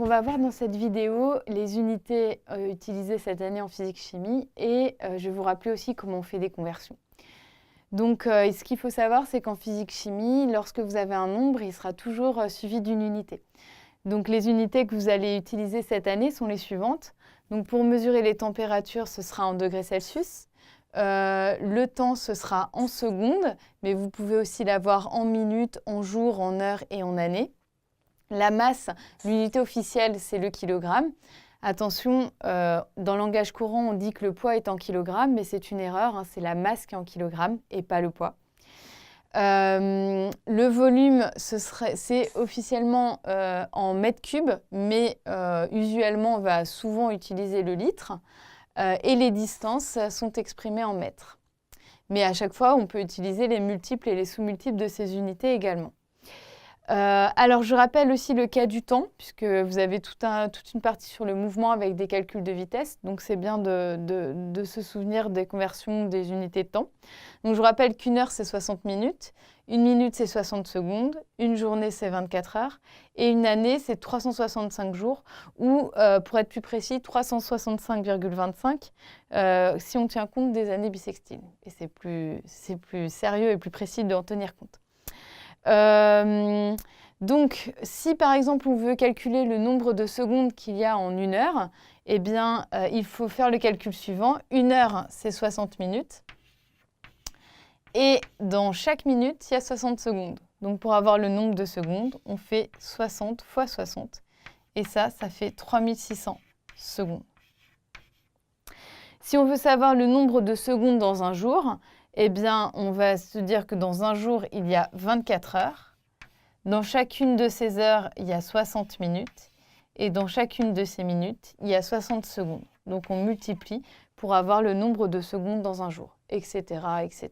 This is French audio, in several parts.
on va voir dans cette vidéo les unités utilisées cette année en physique-chimie et je vais vous rappeler aussi comment on fait des conversions. Donc, ce qu'il faut savoir, c'est qu'en physique-chimie, lorsque vous avez un nombre, il sera toujours suivi d'une unité. Donc, les unités que vous allez utiliser cette année sont les suivantes. Donc, pour mesurer les températures, ce sera en degrés Celsius. Le temps, ce sera en secondes, mais vous pouvez aussi l'avoir en minutes, en jours, en heures et en années. La masse, l'unité officielle, c'est le kilogramme. Attention, dans le langage courant, on dit que le poids est en kilogrammes, mais c'est une erreur, hein, c'est la masse qui est en kilogrammes et pas le poids. Le volume, c'est officiellement en mètres cubes, mais usuellement, on va souvent utiliser le litre. Et les distances sont exprimées en mètres. Mais à chaque fois, on peut utiliser les multiples et les sous-multiples de ces unités également. Alors, je rappelle aussi le cas du temps, puisque vous avez toute une partie sur le mouvement avec des calculs de vitesse. Donc, c'est bien de se souvenir des conversions des unités de temps. Donc, je vous rappelle qu'une heure, c'est 60 minutes. Une minute, c'est 60 secondes. Une journée, c'est 24 heures. Et une année, c'est 365 jours, ou, pour être plus précis, 365,25 si on tient compte des années bissextiles. Et c'est plus sérieux et plus précis d'en tenir compte. Donc, si par exemple on veut calculer le nombre de secondes qu'il y a en une heure, eh bien, il faut faire le calcul suivant. Une heure, c'est 60 minutes. Et dans chaque minute, il y a 60 secondes. Donc, pour avoir le nombre de secondes, on fait 60 fois 60. Et ça fait 3600 secondes. Si on veut savoir le nombre de secondes dans un jour, eh bien, on va se dire que dans un jour, il y a 24 heures. Dans chacune de ces heures, il y a 60 minutes. Et dans chacune de ces minutes, il y a 60 secondes. Donc, on multiplie pour avoir le nombre de secondes dans un jour, etc., etc.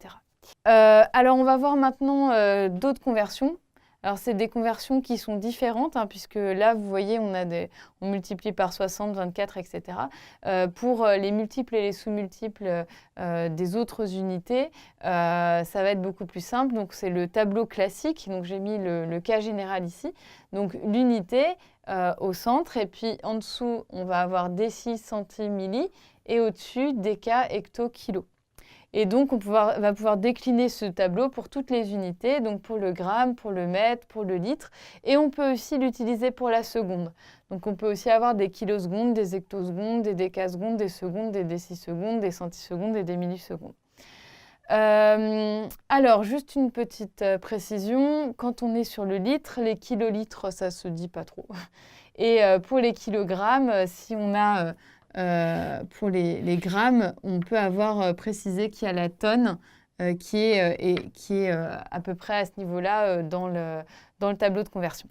Alors, on va voir maintenant d'autres conversions. Alors, c'est des conversions qui sont différentes, hein, puisque là, vous voyez, on multiplie par 60, 24, etc. Pour les multiples et les sous-multiples des autres unités, ça va être beaucoup plus simple. Donc, c'est le tableau classique. Donc, j'ai mis le cas général ici. Donc, l'unité au centre. Et puis, en dessous, on va avoir déci, centi, milli. Et au-dessus, déca, hecto, kilo. Et donc, on va pouvoir décliner ce tableau pour toutes les unités, donc pour le gramme, pour le mètre, pour le litre. Et on peut aussi l'utiliser pour la seconde. Donc, on peut aussi avoir des kilosecondes, des hectosecondes, des décasecondes, des secondes, des décisecondes, des centisecondes et des millisecondes. Alors, juste une petite précision. Quand on est sur le litre, les kilolitres, ça ne se dit pas trop. Et pour les kilogrammes, si on a... pour les grammes, on peut avoir précisé qu'il y a la tonne qui est à peu près à ce niveau-là dans le tableau de conversion.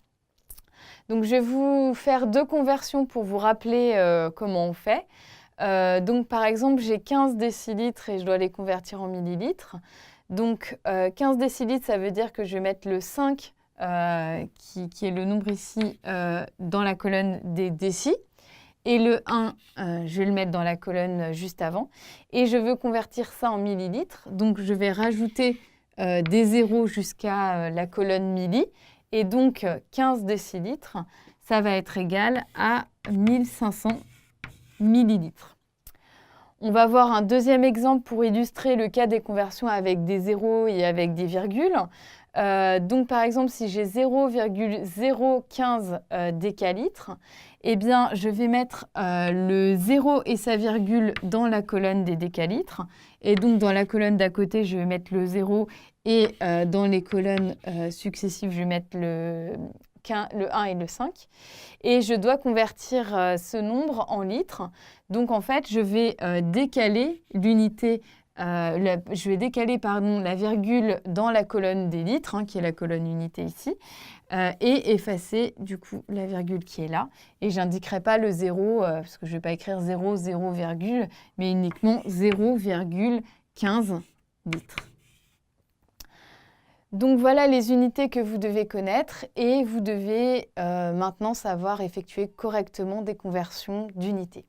Donc, je vais vous faire deux conversions pour vous rappeler comment on fait. Donc, par exemple, j'ai 15 décilitres et je dois les convertir en millilitres. Donc, 15 décilitres, ça veut dire que je vais mettre le 5, qui est le nombre ici, dans la colonne des décis. Et le 1, je vais le mettre dans la colonne juste avant. Et je veux convertir ça en millilitres. Donc, je vais rajouter des zéros jusqu'à la colonne milli. Et donc, 15 décilitres, ça va être égal à 1500 millilitres. On va voir un deuxième exemple pour illustrer le cas des conversions avec des zéros et avec des virgules. Donc, par exemple, si j'ai 0,015 décalitres, eh bien, je vais mettre le 0 et sa virgule dans la colonne des décalitres. Et donc, dans la colonne d'à côté, je vais mettre le 0 et dans les colonnes successives, je vais mettre le 1 et le 5. Et je dois convertir ce nombre en litres. Donc, en fait, je vais décaler l'unité. Je vais décaler la virgule dans la colonne des litres, hein, qui est la colonne unité ici, et effacer du coup la virgule qui est là. Et je n'indiquerai pas le 0, parce que je ne vais pas écrire 0, 0, virgule, mais uniquement 0,15 litres. Donc voilà les unités que vous devez connaître et vous devez maintenant savoir effectuer correctement des conversions d'unités.